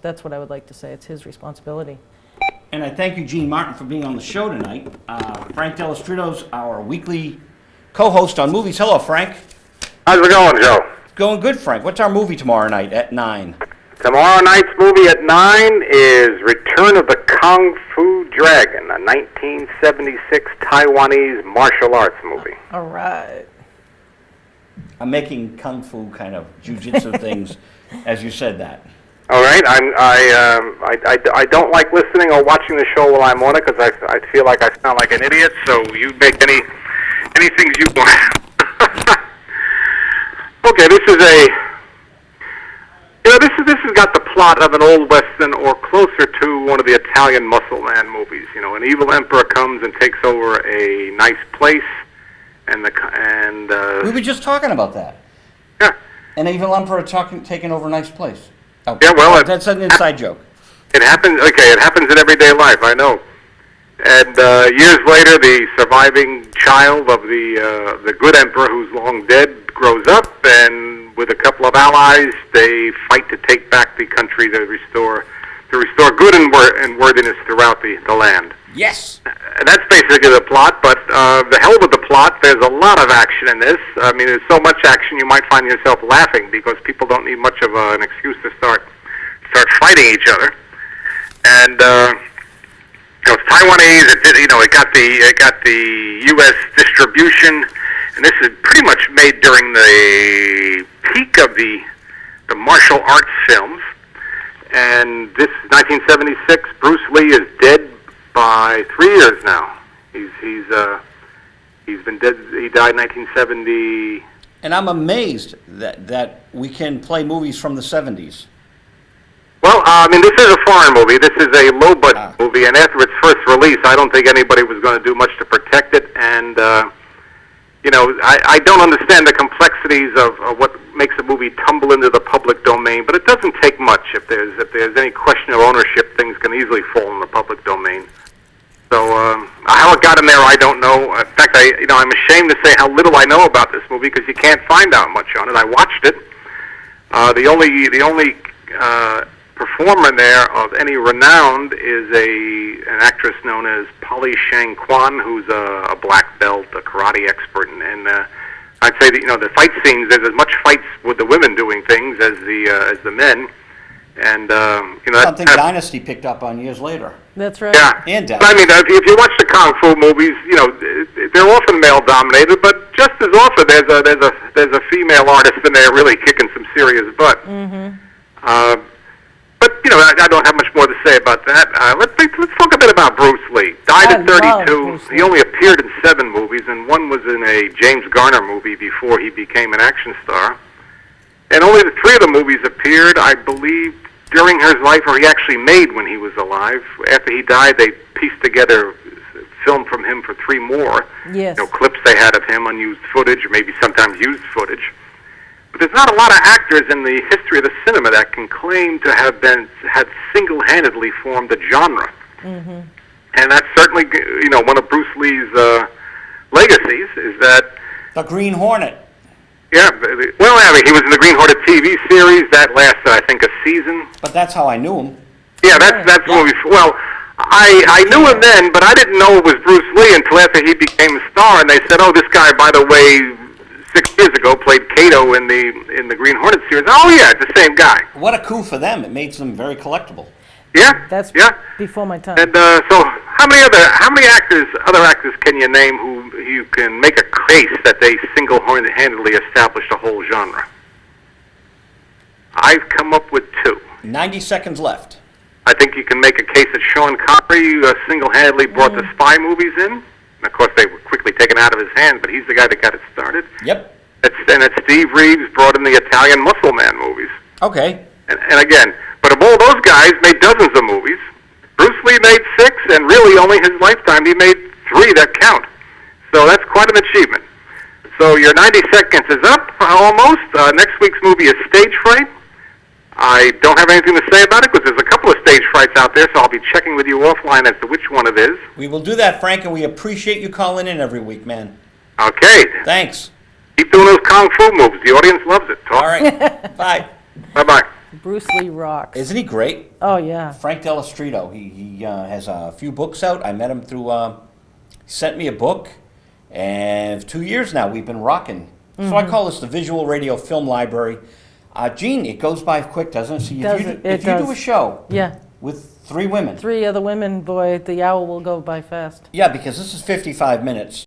That's what I would like to say. It's his responsibility. And I thank Eugene Martin for being on the show tonight. Frank Dello Stritto's our weekly co-host on movies. Hello, Frank. How's it going, Joe? Going good, Frank. What's our movie tomorrow night at 9? Tomorrow night's movie at 9 is Return of the Kung Fu Dragon, a 1976 Taiwanese martial arts movie. All right. I'm making kung fu kind of jujitsu things as you said that. All right, I don't like listening or watching the show while I'm on it because I feel like I sound like an idiot. So you make any things you want. Okay, this has got the plot of an old western or closer to one of the Italian Muscle Man movies. You know, an evil emperor comes and takes over a nice place, and we were just talking about that. Yeah. An evil emperor taking over a nice place. Oh, yeah, well, that's an inside joke. It happens. Okay, it happens in everyday life. I know. And years later, the surviving child of the good emperor, who's long dead, grows up, and with a couple of allies, they fight to take back the country to restore good and worthiness throughout the land. Yes. And that's basically the plot. But the hell with the plot. There's a lot of action in this. I mean, there's so much action you might find yourself laughing because people don't need much of an excuse to start fighting each other. And it's Taiwanese. It got the U.S. distribution, and this is pretty much made during the peak of the martial arts films. And this is 1976. Bruce Lee is dead by 3 years now. He's been dead. He died in 1970. And I'm amazed that we can play movies from the 70s. Well, I mean, this is a foreign movie. This is a low-budget movie, and after its first release, I don't think anybody was going to do much to protect it. And I don't understand the complexities of what makes a movie tumble into the public domain, but it doesn't take much. If there's any question of ownership, things can easily fall in the public domain. So how it got in there, I don't know. In fact, I'm ashamed to say how little I know about this movie because you can't find out much on it. I watched it. The only performer there of any renown is an actress known as Polly Shang Kwan, who's a black belt, a karate expert, and I'd say that the fight scenes, there's as much fights with the women doing things as the men, and something Dynasty picked up on years later. That's right. Yeah, and I mean, if you watch the kung fu movies, they're often male dominated, but just as often there's a female artist in there really kicking some serious butt. Mm-hmm. But I don't have much more to say about that. Let's talk a bit about Bruce Lee. Died at 32. He only appeared in 7 movies, and one was in a James Garner movie before he became an action star. And only the 3 of the movies appeared, I believe, during his life, or he actually made when he was alive. After he died, they pieced together film from him for 3 more. Yes. Clips they had of him, unused footage, or maybe sometimes used footage. But there's not a lot of actors in the history of the cinema that can claim to had single-handedly formed a genre. Mm-hmm. And that's certainly, one of Bruce Lee's legacies is that... The Green Hornet. Yeah, well, I mean, he was in the Green Hornet TV series. That lasted, I think, a season. But that's how I knew him. Yeah, that's what well, I knew him then, but I didn't know it was Bruce Lee until after he became a star, and they said, oh, this guy, by the way, 6 years ago played Kato in the Green Hornet series. Oh yeah, it's the same guy. What a coup for them! It made them very collectible. Yeah, That's yeah. before my time. And so, how many other actors can you name who you can make a case that they single-handedly established a whole genre? I've come up with 2. 90 seconds left. I think you can make a case that Sean Connery single-handedly brought the spy movies in. Of course, they were quickly taken out of his hand, but he's the guy that got it started. Yep. And Steve Reeves brought in the Italian Muscle Man movies. Okay. And again, but of all those guys made dozens of movies. Bruce Lee made 6, and really only his lifetime he made 3 that count. So that's quite an achievement. So your 90 seconds is up, almost. Next week's movie is Stage Fright. I don't have anything to say about it because there's a couple of stage frights out there, so I'll be checking with you offline as to which one it is. We will do that, Frank, and we appreciate you calling in every week, man. Okay. Thanks. Keep doing those kung fu moves. The audience loves it. All right. Bye. Bye-bye. Bruce Lee rocks. Isn't he great? Oh, yeah. Frank Dello Stritto. He has a few books out. I met him through. He sent me a book, and 2 years now we've been rocking. So I call this the Visual Radio Film Library. Gene, it goes by quick, doesn't it? So if you do a show Yeah. with 3 women. 3 other women, boy, the hour will go by fast. Yeah, because this is 55 minutes.